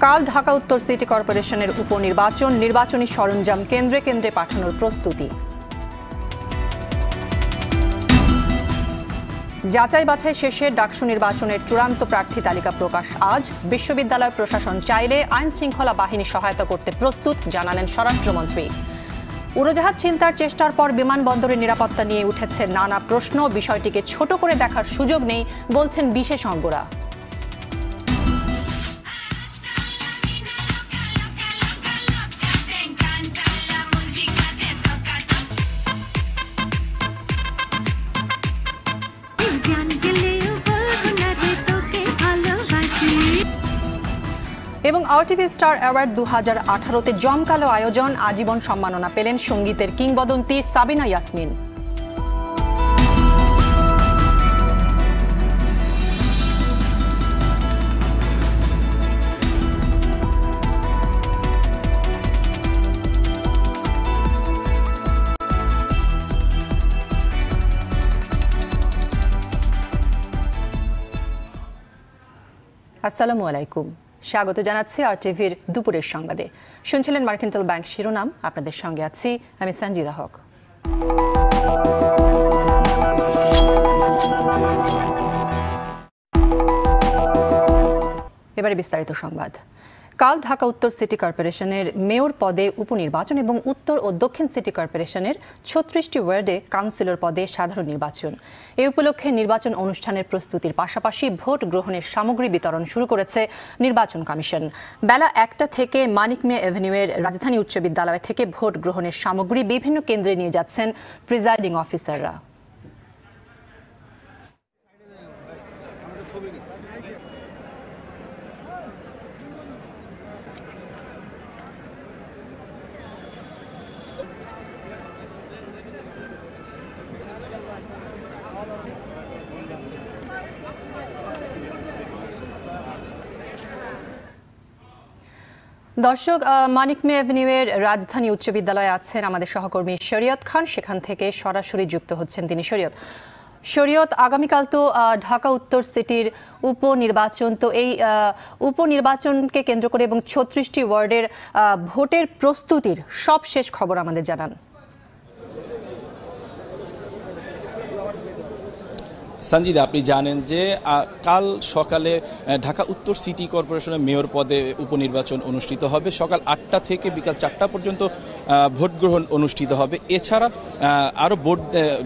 কাল ঢাকা উত্তর সিটি কর্পোরেশনের উপনির্বাচন, নির্বাচনী সরঞ্জাম কেন্দ্রে কেন্দ্রে পাঠানোর প্রস্তুতি। যাচাই বাছাই শেষে ডাকসু নির্বাচনের চূড়ান্ত প্রার্থী তালিকা প্রকাশ আজ। বিশ্ববিদ্যালয় প্রশাসন চাইলে আইন শৃঙ্খলা বাহিনী সহায়তা করতে প্রস্তুত, জানালেন স্বরাষ্ট্রমন্ত্রী। উড়োজাহাজ ছিনতাইয়ের চেষ্টার পর বিমানবন্দরের নিরাপত্তা নিয়ে উঠেছে নানা প্রশ্ন। বিষয়টিকে ছোট করে দেখার সুযোগ নেই বলছেন বিশেষজ্ঞরা। এবং RTV স্টার অ্যাওয়ার্ড 2018-তে জমকালো আয়োজন, আজীবন সম্মাননা পেলেন সঙ্গীতের কিংবদন্তি সাবিনা ইয়াসমিন। আসসালামু আলাইকুম, স্বাগত জানাচ্ছি RTVর দুপুরের সংবাদে। শুনছিলেন মার্কেন্টাইল ব্যাংক শিরোনাম, আপনাদের সঙ্গে আছি আমি সঞ্জিদা হক। এবারে বিস্তারিত সংবাদ। কাল ঢাকা উত্তর সিটি কর্পোরেশনের মেয়র পদে উপনির্বাচন এবং উত্তর ও দক্ষিণ সিটি কর্পোরেশনের 36টি ওয়ার্ডে কাউন্সিলর পদে সাধারণ নির্বাচন। এই উপলক্ষে নির্বাচন অনুষ্ঠানের প্রস্তুতির পাশাপাশি ভোট গ্রহণের সামগ্রী বিতরণ শুরু করেছে নির্বাচন কমিশন। বেলা 1টা থেকে মানিক মিয়া এভিনিউয়ের রাজধানী উচ্চ বিদ্যালয় থেকে ভোট গ্রহণের সামগ্রী বিভিন্ন কেন্দ্রে নিয়ে যাচ্ছেন প্রিজাইডিং অফিসাররা। দর্শক, মানিক মিয়া এভিনিউয়ের রাজধানী উচ্চ বিদ্যালয়ে আছেন আমাদের সহকর্মী শরীয়ত খান, সেখান থেকে সরাসরি যুক্ত হচ্ছেন তিনি। শরীয়ত, আগামীকাল তো ঢাকা উত্তর সিটির উপনির্বাচন, তো এই উপনির্বাচনকে কেন্দ্র করে এবং 36টি ওয়ার্ডের ভোটের প্রস্তুতির সবশেষ খবর আমাদের জানান। সঞ্জিদা, আপনি জানেন যে কাল সকালে ঢাকা উত্তর সিটি কর্পোরেশনের মেয়র পদে উপনির্বাচন অনুষ্ঠিত হবে। সকাল 8টা থেকে বিকাল 4টা পর্যন্ত ভোট গ্রহণ অনুষ্ঠিত হবে। এছাড়া আরও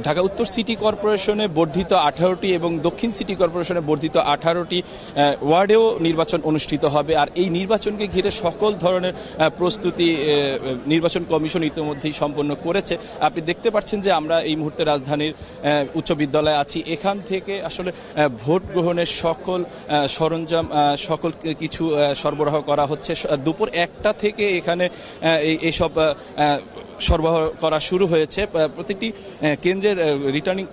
ঢাকা উত্তর সিটি কর্পোরেশনে বর্ধিত 18টি এবং দক্ষিণ সিটি কর্পোরেশনে বর্ধিত 18টি ওয়ার্ডেও নির্বাচন অনুষ্ঠিত হবে। আর এই নির্বাচনকে ঘিরে সকল ধরনের প্রস্তুতি নির্বাচন কমিশন ইতিমধ্যেই সম্পন্ন করেছে। আপনি দেখতে পাচ্ছেন যে আমরা এই মুহূর্তে রাজধানীর উচ্চ বিদ্যালয়ে আছি। এখান থেকে আসলে ভোট গ্রহণের সকল সরঞ্জাম সকল কিছু সরবরাহ করা হচ্ছে। দুপুর 1টা থেকে এখানে এইসব সরবরাহ করা শুরু হয়েছে। প্রতিটি কেন্দ্রের রিটার্নিং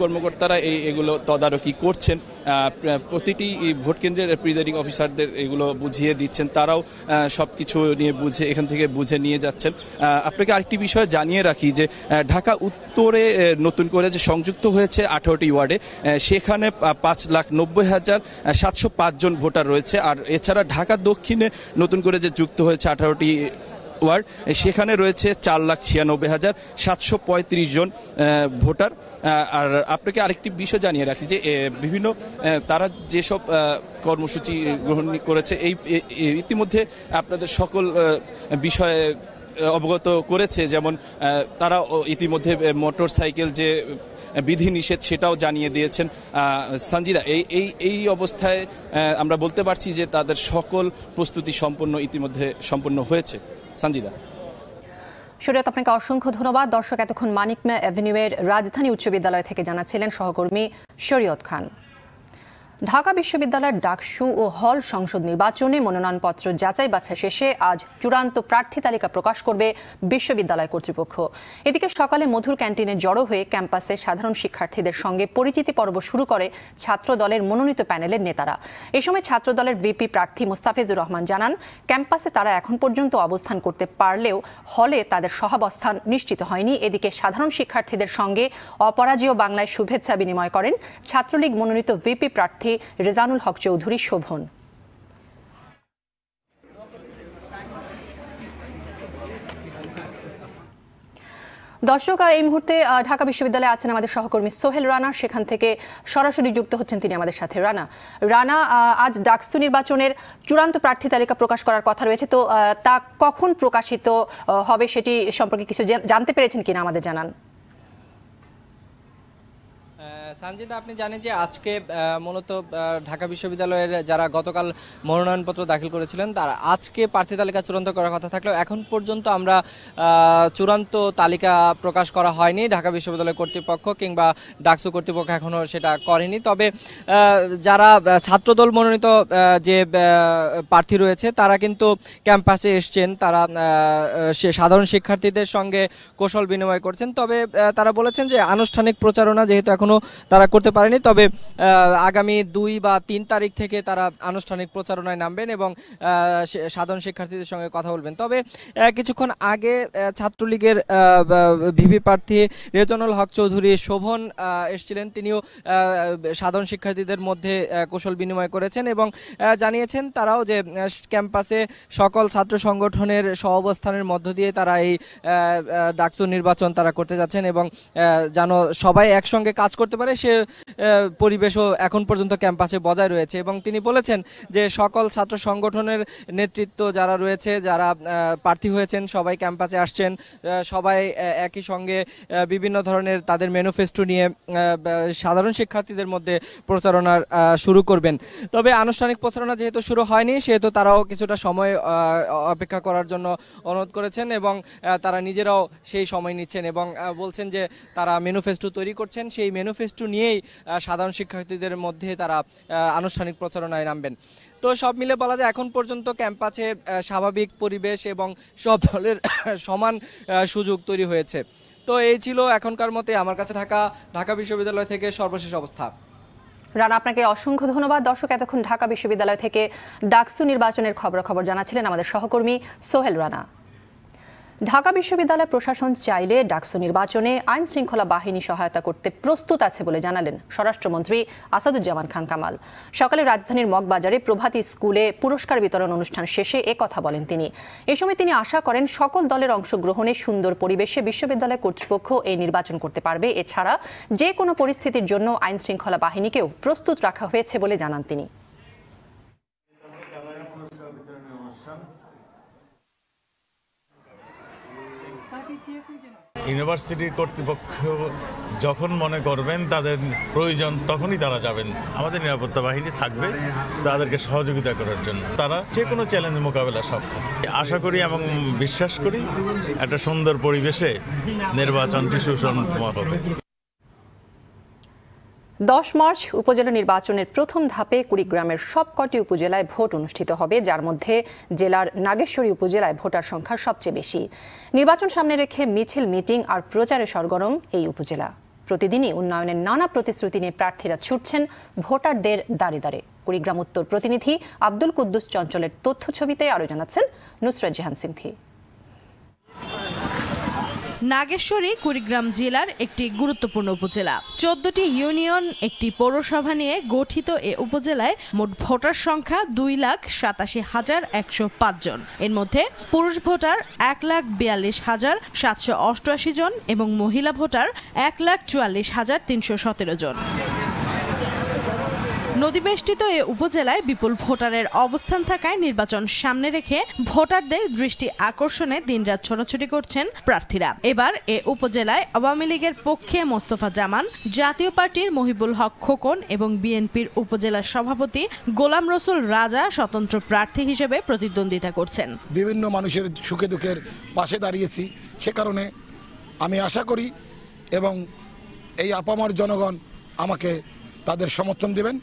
কর্মকর্তারা এগুলো তদারকি করছেন। প্রতিটি ভোট কেন্দ্রের প্রিজাইডিং অফিসারদের এগুলো বুঝিয়ে দিচ্ছেন, তারাও সব কিছু নিয়ে এখান থেকে বুঝে নিয়ে যাচ্ছেন। আপনাকে আরেকটি বিষয় জানিয়ে রাখি যে ঢাকা উত্তরে নতুন করে যে সংযুক্ত হয়েছে 18টি ওয়ার্ডে, সেখানে 5,90,705 জন ভোটার রয়েছে। আর এছাড়া ঢাকা দক্ষিণে নতুন করে যে যুক্ত হয়েছে 18টি ওয়ার্ড, সেখানে রয়েছে 4,96,735 জন ভোটার। আর আপনাকে আরেকটি বিষয় জানিয়ে রাখি যে বিভিন্ন তারা যেসব কর্মসূচি গ্রহণ করেছে এই ইতিমধ্যে আপনাদের সকল বিষয়ে অবগত করেছে। যেমন তারা ইতিমধ্যে মোটর সাইকেল যে বিধিনিষেধ সেটাও জানিয়ে দিয়েছেন। সঞ্জিদা, এই অবস্থায় আমরা বলতে পারছি যে তাদের সকল প্রস্তুতি ইতিমধ্যে সম্পন্ন হয়েছে। সঞ্জিদা। শরীয়ত, আপনাকে অসংখ্য ধন্যবাদ। দর্শক, এতক্ষণ মানিক মিয়া এভিনিউয়ের রাজধানী উচ্চ বিদ্যালয় থেকে জানাচ্ছিলেন সহকর্মী শরীয়ত খান। ঢাকা বিশ্ববিদ্যালয়ের ডাকসু ও হল সংসদ নির্বাচনে মনোনয়নপত্র যাচাই বাছাই শেষে আজ চূড়ান্ত প্রার্থী তালিকা প্রকাশ করবে বিশ্ববিদ্যালয় কর্তৃপক্ষ। এদিকে সকালে মধুর ক্যান্টিনে জড়ো হয়ে ক্যাম্পাসে সাধারণ শিক্ষার্থীদের সঙ্গে পরিচিতি পর্ব শুরু করে ছাত্র দলের মনোনীত প্যানেলের নেতারা। এ সময় ছাত্র দলের ভিপি প্রার্থী মোস্তাফিজুর রহমান জানান, ক্যাম্পাসে তারা এখন পর্যন্ত অবস্থান করতে পারলেও হলে তাদের সহাবস্থান নিশ্চিত হয়নি। এদিকে সাধারণ শিক্ষার্থীদের সঙ্গে অপরাজেয় বাংলায় শুভেচ্ছা বিনিময় করেন ছাত্রলীগ মনোনীত ভিপি প্রার্থী রেজানুল হক চৌধুরী শোভন। দর্শক, এই মুহূর্তে ঢাকা বিশ্ববিদ্যালয়ে আছেন আমাদের সহকর্মী সোহেল রানা, সেখান থেকে সরাসরি যুক্ত হচ্ছেন তিনি আমাদের সাথে। রানা, আজ ডাকসু নির্বাচনের চূড়ান্ত প্রার্থী তালিকা প্রকাশ করার কথা রয়েছে, তো তা কখন প্রকাশিত হবে সেটি সম্পর্কে কিছু জানতে পেরেছেন কিনা আমাদের জানান। সানজিদা, আপনি জানেন যে আজকে মূলত ঢাকা বিশ্ববিদ্যালয়ের যারা গতকাল মনোনয়নপত্র দাখিল করেছিলেন তারা আজকে প্রার্থী তালিকা চূড়ান্ত করার কথা থাকলেও এখন পর্যন্ত আমরা চূড়ান্ত তালিকা প্রকাশ করা হয়নি। ঢাকা বিশ্ববিদ্যালয় কর্তৃপক্ষ কিংবা ডাকসু কর্তৃপক্ষ এখনও সেটা করেনি। তবে যারা ছাত্রদল মনোনীত যে প্রার্থী রয়েছে তারা কিন্তু ক্যাম্পাসে এসছেন, তারা সাধারণ শিক্ষার্থীদের সঙ্গে কৌশল বিনিময় করছেন। তবে তারা বলেছেন যে আনুষ্ঠানিক প্রচারণা যেহেতু এখনো তারা করতে পারেনি, তবে আগামী 2 বা 3 তারিখ থেকে তারা আনুষ্ঠানিক প্রচারণায় নামবেন এবং সাধারণ শিক্ষার্থীদের সঙ্গে কথা বলবেন। তবে কিছুক্ষণ আগে ছাত্রলীগের ভিপি প্রার্থী রেজনুল হক চৌধুরী শোভন এসেছিলেন, তিনিও সাধারণ শিক্ষার্থীদের মধ্যে কৌশল বিনিময় করেছেন এবং জানিয়েছেন তারাও যে ক্যাম্পাসে সকল ছাত্র সংগঠনের সহাবস্থানের মধ্য দিয়ে তারা এই ডাকসু নির্বাচন তারা করতে যাচ্ছেন এবং যেন সবাই একসঙ্গে কাজ করতে পারে সে পরিবেশও এখন পর্যন্ত ক্যাম্পাসে বজায় রয়েছে। এবং তিনি বলেছেন যে সকল ছাত্র সংগঠনের নেতৃত্ব যারা রয়েছে, যারা প্রার্থী হয়েছেন সবাই ক্যাম্পাসে আসছেন, সবাই একই সঙ্গে বিভিন্ন ধরনের তাদের ম্যানিফেস্টো নিয়ে সাধারণ শিক্ষার্থীদের মধ্যে প্রচারণা শুরু করবেন। তবে আনুষ্ঠানিক প্রচারণা যেহেতু শুরু হয়নি সেহেতু তারাও কিছুটা সময় অপেক্ষা করার জন্য অনুরোধ করেছেন এবং তারা নিজেরাও সেই সময় নিচ্ছেন এবং বলছেন যে তারা ম্যানিফেস্টো তৈরি করছেন, সেই ম্যানিফেস্টো নিয়েই সাধারণ শিক্ষার্থীদের মধ্যে তারা আনুষ্ঠানিক প্রচারণায় নামবেন। তো সব মিলে বলা যায় এখন পর্যন্ত ক্যাম্পাসে স্বাভাবিক পরিবেশ এবং সব দলের সমান সুযোগ তৈরি হয়েছে। তো এই ছিল এখনকার মতে আমার কাছে থাকা ঢাকা বিশ্ববিদ্যালয় থেকে সর্বশেষ অবস্থা। রানা, আপনাকে অসংখ্য ধন্যবাদ। দর্শক, এতক্ষণ ঢাকা বিশ্ববিদ্যালয় থেকে ডাকসু নির্বাচনের খবরাখবর জানাচ্ছিলেন আমাদের সহকর্মী সোহেল রানা। ঢাকা বিশ্ববিদ্যালয় প্রশাসন চাইলে ডাকসু নির্বাচনে আইন শৃঙ্খলা বাহিনী সহায়তা করতে প্রস্তুত আছে বলে জানালেন স্বরাষ্ট্রমন্ত্রী আসাদুজ্জামান খান কামাল। সকালে রাজধানীর মগবাজারে প্রভাতী স্কুলে পুরস্কার বিতরণ অনুষ্ঠান শেষে একথা বলেন তিনি। এ সময় তিনি আশা করেন সকল দলের অংশগ্রহণে সুন্দর পরিবেশে বিশ্ববিদ্যালয় কর্তৃপক্ষ এই নির্বাচন করতে পারবে। এছাড়া যে কোনো পরিস্থিতির জন্য আইন শৃঙ্খলা বাহিনীকেও প্রস্তুত রাখা হয়েছে বলে জানান তিনি। ইউনিভার্সিটির কর্তৃপক্ষ যখন মনে করবেন তাদের প্রয়োজন তখনই তারা যাবেন। আমাদের নিরাপত্তা বাহিনী থাকবে তাদেরকে সহযোগিতা করার জন্য। তারা যে কোনো চ্যালেঞ্জ মোকাবেলা সক্ষম। আশা করি এবং বিশ্বাস করি একটা সুন্দর পরিবেশে নির্বাচনটি সুসম্পন্ন হবে। 10 মার্চ উপজেলা নির্বাচনের প্রথম ধাপে কুড়িগ্রামের সবকটি উপজেলায় ভোট অনুষ্ঠিত হবে, যার মধ্যে জেলার নাগেশ্বরী উপজেলায় ভোটার সংখ্যা সবচেয়ে বেশি। নির্বাচন সামনে রেখে মিছিল, মিটিং আর প্রচারে সরগরম এই উপজেলা। প্রতিদিনই উন্নয়নের নানা প্রতিশ্রুতি নিয়ে প্রার্থীরা ছুটছেন ভোটারদের দ্বারে দ্বারে। কুড়িগ্রাম উত্তর প্রতিনিধি আব্দুল কুদ্দুস চঞ্চলের তথ্য ছবিতে আরও জানাচ্ছেন নুসরাত জাহান সিনথি। নাগেশ্বরী কুড়িগ্রাম জেলার একটি গুরুত্বপূর্ণ উপজেলা। 14টি ইউনিয়ন, একটি পৌরসভা নিয়ে গঠিত এ উপজেলায় মোট ভোটার সংখ্যা 2,87,105 জন। এর মধ্যে পুরুষ ভোটার 1,42,788 জন এবং মহিলা ভোটার 1,44,317 জন। নদীবেষ্টিত এ উপজেলায় বিপুল ভোটারের অবস্থান থাকায় নির্বাচন সামনে রেখে ভোটারদের দৃষ্টি আকর্ষণে দিনরাত ছোটাছুটি করছেন প্রার্থীরা। এবার এ উপজেলায় আওয়ামী লীগের পক্ষে মোস্তফা জামান, জাতীয় পার্টির মহিবুল হক খোকন এবং বিএনপির উপজেলা সভাপতি গোলাম রসুল রাজা স্বতন্ত্র প্রার্থী হিসেবে প্রতিদ্বন্দ্বিতা করছেন। বিভিন্ন মানুষের সুখে দুঃখের পাশে দাঁড়িয়েছি, সে কারণে আমি আশা করি এবং এই আপামর জনগণ আমাকে তাদের সমর্থন দেবেন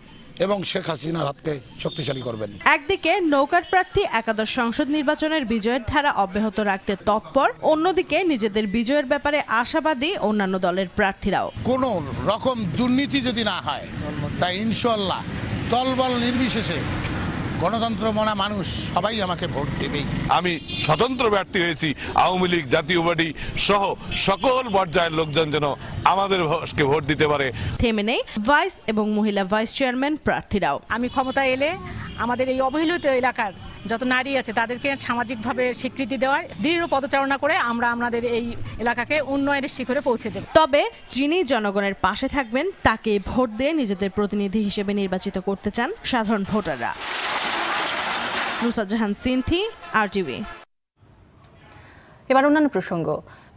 এবং শেখ হাসিনার হাতকে শক্তিশালী করবেন। একদিকে নৌকার প্রার্থী একাদশ সংসদ নির্বাচনের বিজয়ের ধারা অব্যাহত রাখতে তৎপর, অন্যদিকে নিজেদের বিজয়ের ব্যাপারে আশাবাদী অন্যান্য দলের প্রার্থীরাও। কোন রকম দুর্নীতি যদি না হয় তাই ইনশাআল্লাহ দলবল নির্বিশেষে গণতন্ত্র মনা মানুষ সবাই আমাকে ভোট দেবেই। আমি স্বতন্ত্র প্রার্থী হয়েছি, আওয়ামী লীগ, জাতীয় পার্টি সহ সকল পর্যায়ের লোকজন যেন আমাদের ভোট দিতে পারে। থেমে নেই ভাইস এবং মহিলা ভাইস চেয়ারম্যান প্রার্থীরাও। আমি ক্ষমতা এলে আমাদের এই অবহেলিত এলাকার যত নারী আছে তাদেরকে সামাজিকভাবে স্বীকৃতি দেওয়ার দৃঢ় পদচারণা করে আমরা আমাদের এই এলাকাকে উন্নয়নের শিখরে পৌঁছে দেব। তবে যিনি জনগণের পাশে থাকবেন তাকে ভোট দিয়ে নিজেদের প্রতিনিধি হিসেবে নির্বাচিত করতে চান সাধারণ ভোটাররা। নুসরাত জাহান সিনথি, RTV। এবার অন্যান্য প্রসঙ্গ।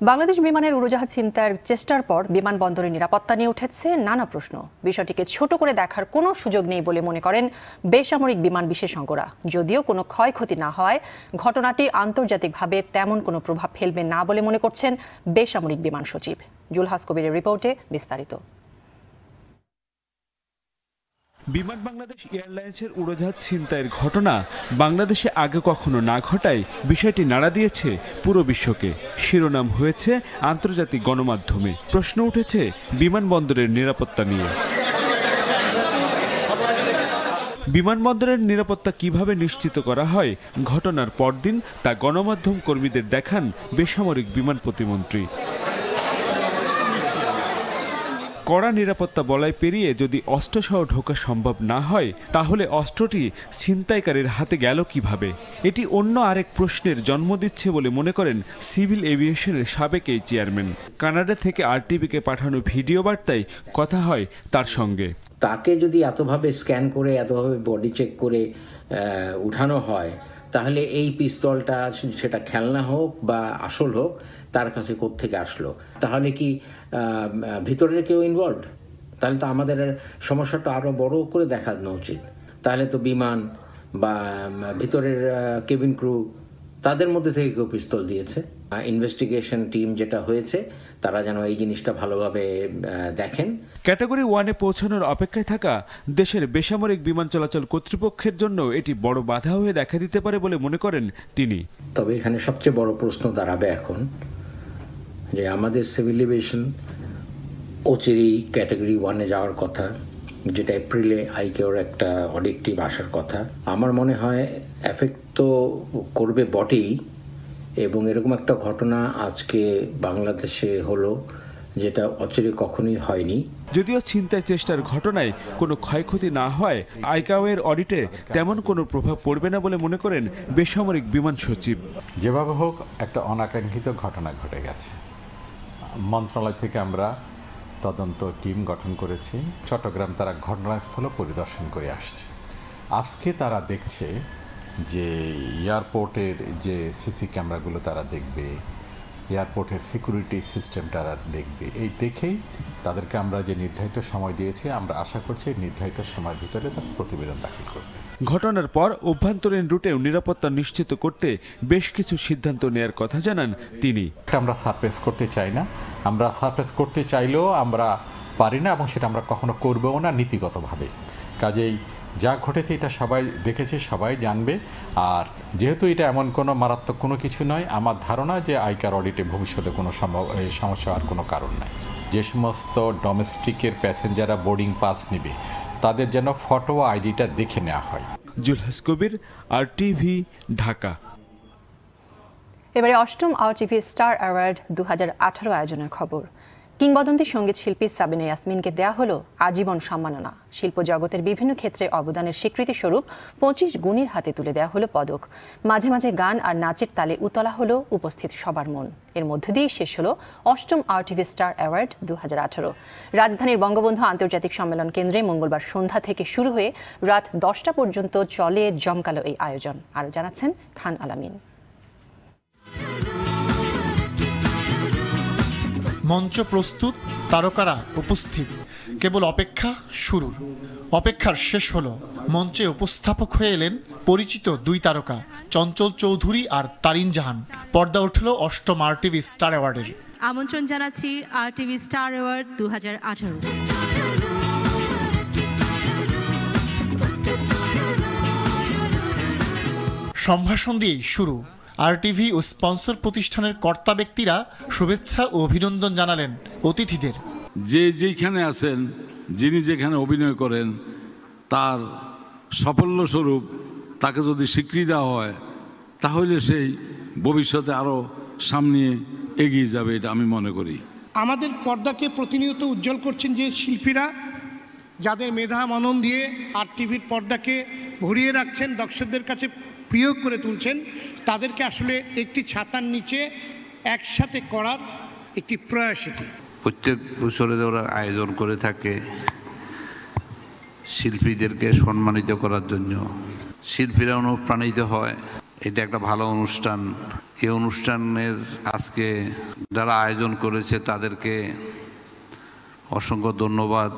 বাংলাদেশ বিমানের উড়োজাহাজ ছিনতাইয়ের চেষ্টার পর বিমানবন্দরের নিরাপত্তা নিয়ে উঠেছে নানা প্রশ্ন। বিষয়টিকে ছোট করে দেখার কোনো সুযোগ নেই বলে মনে করেন বেসামরিক বিমান বিশেষজ্ঞরা। যদিও কোনো ক্ষয়ক্ষতি না হয় ঘটনাটি আন্তর্জাতিকভাবে তেমন কোনো প্রভাব ফেলবে না বলে মনে করছেন বেসামরিক বিমান সচিব। জুলহাস কবিরের রিপোর্টে বিস্তারিত। বিমান বাংলাদেশ এয়ারলাইন্সের উড়োজাহাজ ছিনতাইয়ের ঘটনা বাংলাদেশে আগে কখনো না ঘটায় বিষয়টি নাড়া দিয়েছে পুরো বিশ্বকে। শিরোনাম হয়েছে আন্তর্জাতিক গণমাধ্যমে। প্রশ্ন উঠেছে বিমানবন্দরের নিরাপত্তা নিয়ে। বিমানবন্দরের নিরাপত্তা কিভাবে নিশ্চিত করা হয় ঘটনার পরদিন তা গণমাধ্যম কর্মীদের দেখান বেসামরিক বিমান প্রতিমন্ত্রী। কড়া নিরাপত্তা বলয় পেরিয়ে যদি অস্ত্রসহ ঢোকা সম্ভব না হয় তাহলে অস্ত্রটি ছিনতাইকারীর হাতে গেল কিভাবে? এটি অন্য আরেক প্রশ্নের জন্ম দিচ্ছে বলে মনে করেন সিভিল এভিয়েশনের সাবেক এই চেয়ারম্যান। কানাডা থেকে RTVকে পাঠানো ভিডিও বার্তায় কথা হয় তার সঙ্গে। তাকে যদি এতভাবে স্ক্যান করে এতভাবে বডি চেক করে উঠানো হয় তাহলে এই পিস্তলটা সেটা খেলনা হোক বা আসল হোক তার কাছে কোত্থেকে আসলো? তাহলে কি ভিতরের কেউ ইনভলভ? তাহলে তো আমাদের সমস্যাটা আরও বড় করে দেখানো উচিত। তাহলে তো বিমান বা ভিতরের কেবিন ক্রু তাদের মধ্যে থেকে কেউ পিস্তল দিয়েছে। ইনভেস্টিগেশন টিম যেটা হয়েছে তারা যেন এই জিনিসটা ভালোভাবে দেখেন। ক্যাটাগরি 1-এ পৌঁছানোর অপেক্ষায় থাকা দেশের বেসামরিক বিমান চলাচল কর্তৃপক্ষের জন্য এটি বড় বাধা হয়ে দেখা দিতে পারে বলে মনে করেন তিনি। তবে এখানে সবচেয়ে বড় প্রশ্ন দাঁড়াবে এখন যে আমাদের সিভিল এভিয়েশন অচিরেই ক্যাটাগরি 1-এ যাওয়ার কথা, যেটা এপ্রিলে আইকেওর একটা অডিকটিভ আসার কথা। আমার মনে হয় এফেক্ট তো করবে বটেই, এবং এরকম একটা ঘটনা আজকে বাংলাদেশে হলো যেটা অচিরে কখনোই হয়নি। যদিও ছিনতাই চেষ্টার ঘটনায় কোনো ক্ষয়ক্ষতি না হয় আইকাওয়ের অডিটে তেমন কোনো প্রভাব পড়বে না বলে মনে করেন বেসামরিক বিমান সচিব। যেভাবে হোক একটা অনাকাঙ্ক্ষিত ঘটনা ঘটে গেছে। মন্ত্রণালয় থেকে আমরা তদন্ত টিম গঠন করেছি। চট্টগ্রাম তারা ঘটনাস্থল পরিদর্শন করে আসছে। আজকে তারা দেখছে যে এয়ারপোর্টের যে সিসি ক্যামেরাগুলো তারা দেখবে, এয়ারপোর্টের সিকিউরিটি সিস্টেম তারা দেখবে। এই দেখেই তাদেরকে আমরা যে নির্ধারিত সময় দিয়েছি আমরা আশা করছি নির্ধারিত সময়ের ভিতরে তার প্রতিবেদন দাখিল করবে। ঘটনার পর অভ্যন্তরীণ রুটেও নিরাপত্তা নিশ্চিত করতে বেশ কিছু সিদ্ধান্ত নেয়ার কথা জানান তিনি। আমরা সারপ্রাইজ করতে চাই না, আমরা সারপ্রাইজ করতে চাইলেও আমরা পারি না এবং সেটা আমরা কখনো করবও না নীতিগতভাবে। কাজেই যা ঘটেছে এটা সবাই দেখেছে, সবাই জানবে। আর যেহেতু এটা এমন কোনো মারাত্মক কোনো কিছু নয়, আমার ধারণা যে আইকার অডিটে ভবিষ্যতে কোনো সমস্যা আর কোনো কারণ নাই। যে সমস্ত ডোমেস্টিকের প্যাসেঞ্জাররা বোর্ডিং পাস নেবে তাদের যেন ফটো আইডিটা দেখে নেওয়া হয়। জুলহাস কবির, RTV, ঢাকা। এবারে ৮ম RTV স্টার অ্যাওয়ার্ড 2018 আয়োজনের খবর। কিংবদন্তি সঙ্গীত শিল্পী সাবিনা ইয়াসমিনকে দেয়া হলো আজীবন সম্মাননা। শিল্প জগতের বিভিন্ন ক্ষেত্রে অবদানের স্বীকৃতি স্বরূপ 25 গুণীর হাতে তুলে দেওয়া হলো পদক। মাঝে মাঝে গান আর নাচের তালে উতলা হলো উপস্থিত সবার মন। এর মধ্য দিয়ে শেষ হলো ৮ম RTV স্টার অ্যাওয়ার্ড 2018। রাজধানীর বঙ্গবন্ধু আন্তর্জাতিক সম্মেলন কেন্দ্রে মঙ্গলবার সন্ধ্যা থেকে শুরু হয়ে রাত 10টা পর্যন্ত চলে জমকালো এই আয়োজন। আরও জানাচ্ছেন খান আলামিন। মঞ্চ প্রস্তুত, তারকারা উপস্থিত, কেবল অপেক্ষা শুরুর। অপেক্ষার শেষ হলো। মঞ্চে উপস্থাপক হয়ে এলেন পরিচিত দুই তারকা চঞ্চল চৌধুরী আর তারিন জাহান। পর্দা উঠল ৮ম RTV স্টার অ্যাওয়ার্ডের। আমন্ত্রণ জানাচ্ছি RTV স্টার অ্যাওয়ার্ড 2018। সম্ভাষণ দিয়েই শুরু। RTV ও স্পন্সর প্রতিষ্ঠানের কর্তা ব্যক্তিরা শুভেচ্ছা ও অভিনন্দন জানালেন অতিথিদের। যে যেখানে আছেন, যিনি যেখানে অভিনয় করেন, তার সাফল্যস্বরূপ তাকে যদি স্বীকৃতি দেওয়া হয় তাহলে সেই ভবিষ্যতে আরও সামনে এগিয়ে যাবে, এটা আমি মনে করি। আমাদের পর্দাকে প্রতিনিয়ত উজ্জ্বল করছেন যে শিল্পীরা, যাদের মেধা মনন দিয়ে RTVর পর্দাকে ভরিয়ে রাখছেন, দর্শকদের কাছে প্রিয় করে তুলছেন, তাদেরকে আসলে একটি ছাতার নিচে একসাথে করার একটি প্রয়াস এটি। প্রত্যেক বছরে ওরা আয়োজন করে থাকে শিল্পীদেরকে সম্মানিত করার জন্য, শিল্পীরা অনুপ্রাণিত হয়। এটা একটা ভালো অনুষ্ঠান। এই অনুষ্ঠানের আজকে যারা আয়োজন করেছে তাদেরকে অসংখ্য ধন্যবাদ।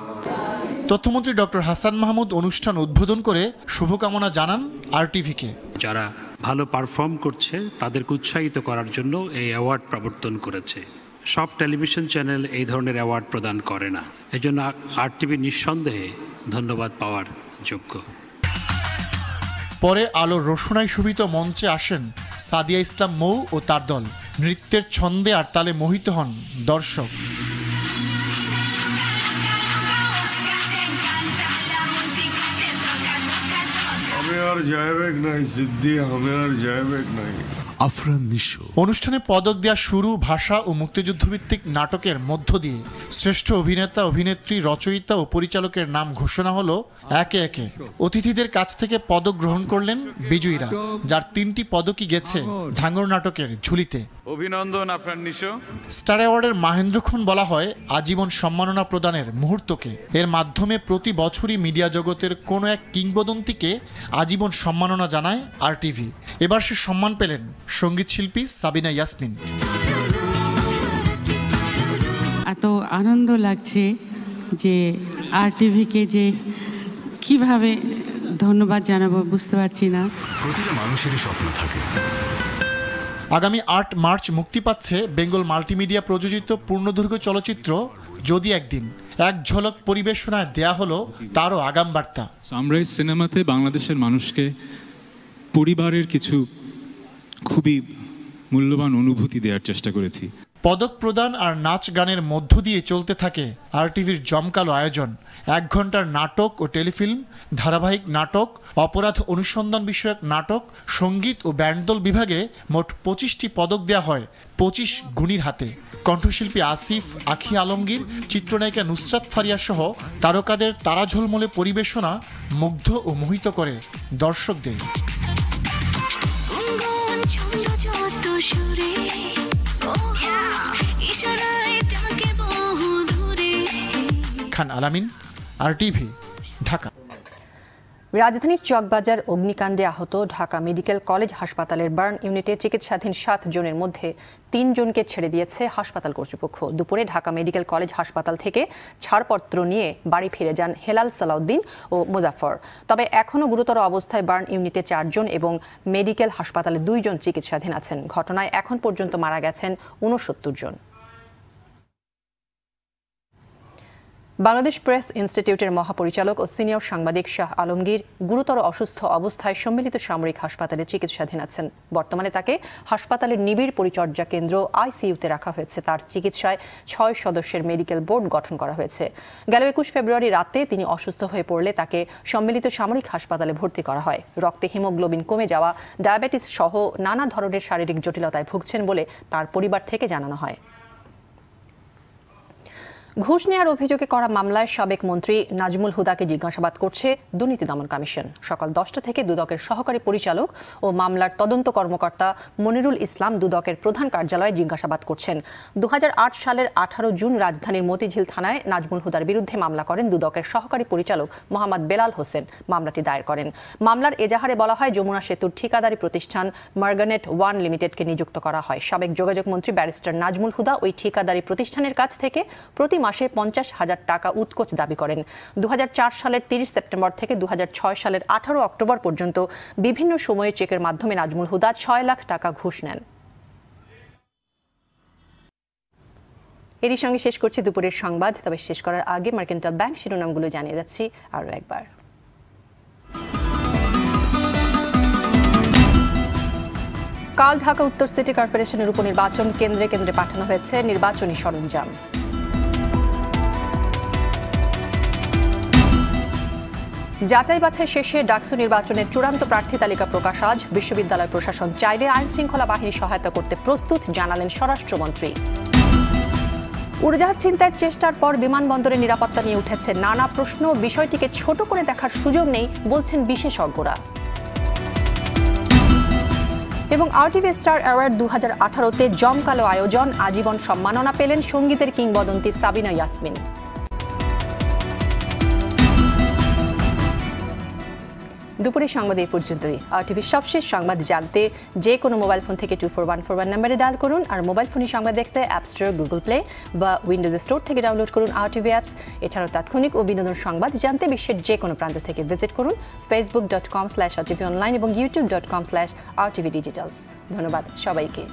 তথ্যমন্ত্রী ডক্টর হাসান মাহমুদ অনুষ্ঠান উদ্বোধন করে শুভকামনা জানান আরটিভিকে। যারা ভালো পারফর্ম করছে তাদেরকে উৎসাহিত করার জন্য এই অ্যাওয়ার্ড প্রবর্তন করেছে। সব টেলিভিশন চ্যানেল এই ধরনের অ্যাওয়ার্ড প্রদান করে না, এজন্য আরটিভি নিঃসন্দেহে ধন্যবাদ পাওয়ার যোগ্য। পরে আলোর রোশনাই শোভিত মঞ্চে আসেন সাদিয়া ইসলাম মৌ ও তার দল। নৃত্যের ছন্দে আর তালে মোহিত হন দর্শক। অনুষ্ঠানে পদক দেওয়া শুরু ভাষা ও মুক্তিযুদ্ধভিত্তিক নাটকের মধ্য দিয়ে শ্রেষ্ঠ অভিনেতা, অভিনেত্রী, রচয়িতা ও পরিচালকের নাম ঘোষণা হলো একে একে। অতিথিদের কাছ থেকে পদক গ্রহণ করলেন বিজয়ীরা, যার 3টি পদকই গেছে ধাঙ্গর নাটকের ঝুলিতে। অভিনন্দন আপনার নিশো। স্টার অ্যাওয়ার্ডের মাহেন্দ্রক্ষণ বলা হয় আজীবন সম্মাননা প্রদানের মুহূর্তকে। এর মাধ্যমে প্রতি বছরই মিডিয়া জগতের কোনো এক কিংবদন্তিকে আজীবন সম্মাননা জানায় আরটিভি। এবার সে সম্মান পেলেন সঙ্গীত শিল্পী সাবিনা ইয়াসমিন। এত আনন্দ লাগছে যে আরটিভিকে যে কিভাবে ধন্যবাদ জানাবো বুঝতে পারছি না। প্রতিটা মানুষেরই স্বপ্ন থাকে। আগামী 8 মার্চ মুক্তি পাচ্ছে বেঙ্গল মাল্টিমিডিয়া প্রযোজিত পূর্ণদৈর্ঘ্য চলচ্চিত্র যদি একদিন। এক ঝলক পরিবেশনায় দেয়া হলো তারও আগাম বার্তা। সানরাইজ সিনেমাতে বাংলাদেশের মানুষকে পরিবারের কিছু খুবই মূল্যবান অনুভূতি দেওয়ার চেষ্টা করেছি। পদক প্রদান আর নাচ গানের মধ্য দিয়ে চলতে থাকে আরটিভির জমকালো আয়োজন। 1 ঘন্টার নাটক ও টেলিফিল্ম, ধারাবাহিক নাটক, অপরাধ অনুসন্ধান বিষয়ক নাটক, সঙ্গীত ও ব্যান্ডদল বিভাগে মোট 25টি পদক দেওয়া হয় 25 গুণীর হাতে। কণ্ঠশিল্পী আসিফ, আখি আলমগীর, চিত্রনায়িকা নুসরাত ফারিয়া সহ তারকাদের তারাঝলমলে পরিবেশনা মুগ্ধ ও মোহিত করে দর্শকদের। খান আলামিন, আরটিভি, ঢাকা। রাজধানীর চকবাজার অগ্নিকাণ্ডে আহত ঢাকা মেডিকেল কলেজ হাসপাতালের বার্ন ইউনিটে চিকিৎসাধীন 7 জনের মধ্যে 3 জনকে ছেড়ে দিয়েছে হাসপাতাল কর্তৃপক্ষ। দুপুরে ঢাকা মেডিকেল কলেজ হাসপাতাল থেকে ছাড়পত্র নিয়ে বাড়ি ফিরে যান হেলাল সালাউদ্দিন ও মুজাফফর। তবে এখনও গুরুতর অবস্থায় বার্ন ইউনিটে 4 জন এবং মেডিকেল হাসপাতালে 2 জন চিকিৎসাধীন আছেন। ঘটনায় এখন পর্যন্ত মারা গেছেন 69 জন। বাংলাদেশ প্রেস ইনস্টিটিউটের মহাপরিচালক ও সিনিয়র সাংবাদিক শাহ আলমগীর গুরুতর অসুস্থ অবস্থায় সম্মিলিত সামরিক হাসপাতালে চিকিৎসাধীন আছেন। বর্তমানে তাকে হাসপাতালের নিবিড় পরিচর্যা কেন্দ্র আইসিইউতে রাখা হয়েছে। তার চিকিৎসায় 6 সদস্যের মেডিকেল বোর্ড গঠন করা হয়েছে। গেল 21 ফেব্রুয়ারি রাতে তিনি অসুস্থ হয়ে পড়লে তাকে সম্মিলিত সামরিক হাসপাতালে ভর্তি করা হয়। রক্তে হিমোগ্লোবিন কমে যাওয়া, ডায়াবেটিস সহ নানা ধরনের শারীরিক জটিলতায় ভুগছেন বলে তার পরিবার থেকে জানানো হয়। ঘুষ নেওয়ার অভিযোগে করা মামলায় সাবেক মন্ত্রী নাজমুল হুদাকে জিজ্ঞাসাবাদ করছে দুর্নীতি দমন কমিশন। সকাল 10টা থেকে দুদকের সহকারী পরিচালক ও মামলার তদন্ত কর্মকর্তা মনিরুল ইসলাম দুদকের প্রধান কার্যালয়ে জিজ্ঞাসাবাদ করছেন। 2008 সালের 18 জুন রাজধানীর মতিঝিল থানায় নাজমুল হুদার বিরুদ্ধে মামলা করেন দুদকের সহকারী পরিচালক মোহাম্মদ বেলাল হোসেন। মামলাটি দায়ের করেন। মামলার এজাহারে বলা হয় যমুনা সেতুর ঠিকাদারি প্রতিষ্ঠান মার্গানেট 1 লিমিটেডকে নিযুক্ত করা হয়। সাবেক যোগাযোগ মন্ত্রী ব্যারিস্টার নাজমুল হুদা ওই ঠিকাদারি প্রতিষ্ঠানের কাছ থেকে প্রতি মাসে 50,000 টাকা উৎকোচ দাবি করেন। 2004 সালের 30 সেপ্টেম্বর থেকে 2006 সালের 18 অক্টোবর পর্যন্ত বিভিন্ন সময়ে চেকের মাধ্যমে নাজমুল হুদা 6 লাখ টাকা ঘুষ নেন। এরই সঙ্গে শেষ করছি দুপুরের সংবাদ। তবে শেষ করার আগে মার্কেন্টাইল ব্যাংক শিরোনামগুলো জানিয়ে যাচ্ছি আরও একবার। কাল ঢাকা উত্তর সিটি কর্পোরেশনের উপনির্বাচন কেন্দ্রে কেন্দ্রে পাঠানো হয়েছে নির্বাচনী সরঞ্জাম। যাচাই বাছাই শেষে ডাকসু নির্বাচনের চূড়ান্ত প্রার্থী তালিকা প্রকাশ আজ। বিশ্ববিদ্যালয় প্রশাসন চাইলে আইন শৃঙ্খলা বাহিনী সহায়তা করতে প্রস্তুত জানালেন স্বরাষ্ট্রমন্ত্রী। উড়োজাহাজ ছিনতাইয়ের চেষ্টার পর বিমানবন্দরের নিরাপত্তা নিয়ে উঠেছে নানা প্রশ্ন। বিষয়টিকে ছোট করে দেখার সুযোগ নেই বলছেন বিশেষজ্ঞরা। এবং RTV স্টার অ্যাওয়ার্ড 2018-তে জমকালো আয়োজন, আজীবন সম্মাননা পেলেন সঙ্গীতের কিংবদন্তি সাবিনা ইয়াসমিন। দুপুরের সংবাদ এই পর্যন্তই। RTVর সবশেষ সংবাদ জানতে যে কোনো মোবাইল ফোন থেকে 24141 নম্বরে ডায়াল করুন। আর মোবাইল ফোনে সংবাদ দেখতে অ্যাপ স্টোর, গুগল প্লে বা উইন্ডোজ স্টোর থেকে ডাউনলোড করুন RTV অ্যাপস। এছাড়াও তাৎক্ষণিক ও বিনোদন সংবাদ জানতে বিশ্বের যে কোনো প্রান্ত থেকে ভিজিট করুন facebook.com/rtvonline এবং youtube.com/rtvdigitals। ধন্যবাদ সবাইকে।